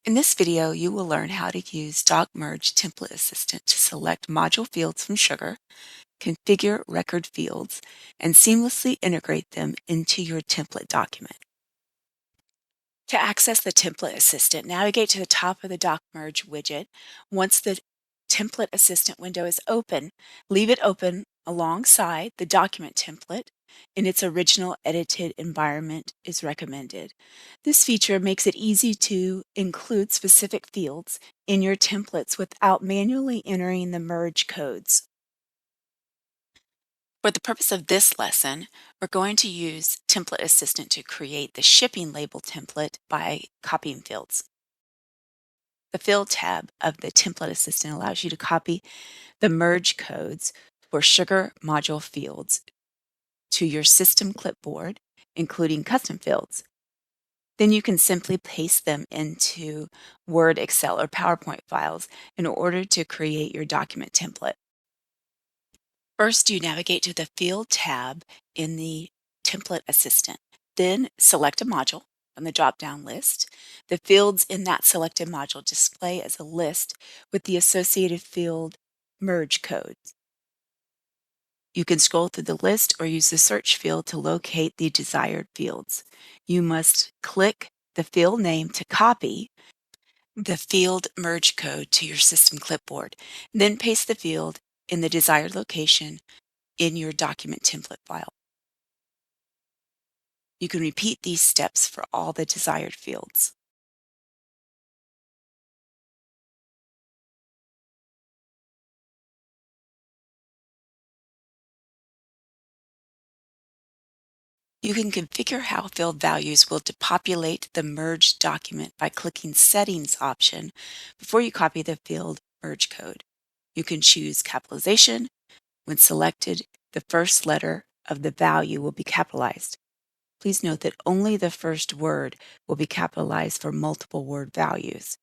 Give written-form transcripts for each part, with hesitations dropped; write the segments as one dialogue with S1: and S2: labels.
S1: In this video, you will learn how to use DocMerge Template Assistant to select module fields from Sugar, configure record fields, and seamlessly integrate them into your template document. To access the Template Assistant, navigate to the top of the DocMerge widget. Once the Template Assistant window is open, leave it open alongside the document template in its original edited environment is recommended. This feature makes it easy to include specific fields in your templates without manually entering the merge codes. For the purpose of this lesson, we're going to use Template Assistant to create the shipping label template by copying fields. The Field tab of the Template Assistant allows you to copy the merge codes for Sugar module fields to your system clipboard, including custom fields. Then you can simply paste them into Word, Excel, or PowerPoint files in order to create your document template. First, you navigate to the Field tab in the Template Assistant. Then select a module from the drop-down list. The fields in that selected module display as a list with the associated field merge codes. You can scroll through the list or use the search field to locate the desired fields. You must click the field name to copy the field merge code to your system clipboard. Then paste the field in the desired location in your document template file. You can repeat these steps for all the desired fields. You can configure how field values will depopulate the merged document by clicking Settings option before you copy the field merge code. You can choose capitalization. When selected, the first letter of the value will be capitalized. Please note that only the first word will be capitalized for multiple word values.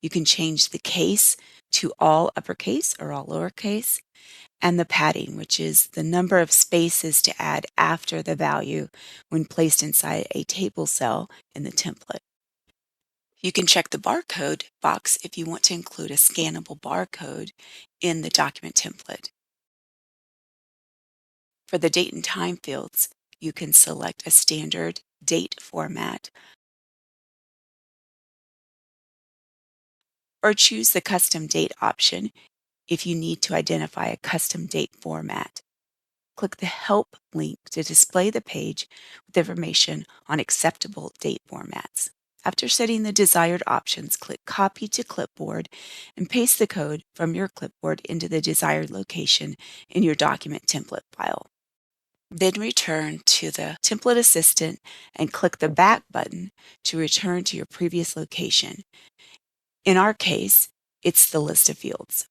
S1: You can change the case to all uppercase or all lowercase, and the padding, which is the number of spaces to add after the value when placed inside a table cell in the template. You can check the barcode box if you want to include a scannable barcode in the document template. For the date and time fields, you can select a standard date format or choose the custom date option if you need to identify a custom date format. Click the Help link to display the page with information on acceptable date formats. After setting the desired options, click Copy to Clipboard and paste the code from your clipboard into the desired location in your document template file. Then return to the Template Assistant and click the Back button to return to your previous location. In our case, it's the list of fields.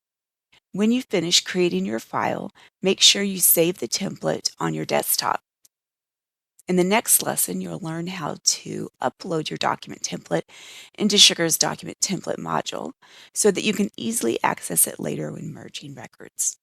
S1: When you finish creating your file, make sure you save the template on your desktop. In the next lesson, you'll learn how to upload your document template into Sugar's document template module so that you can easily access it later when merging records.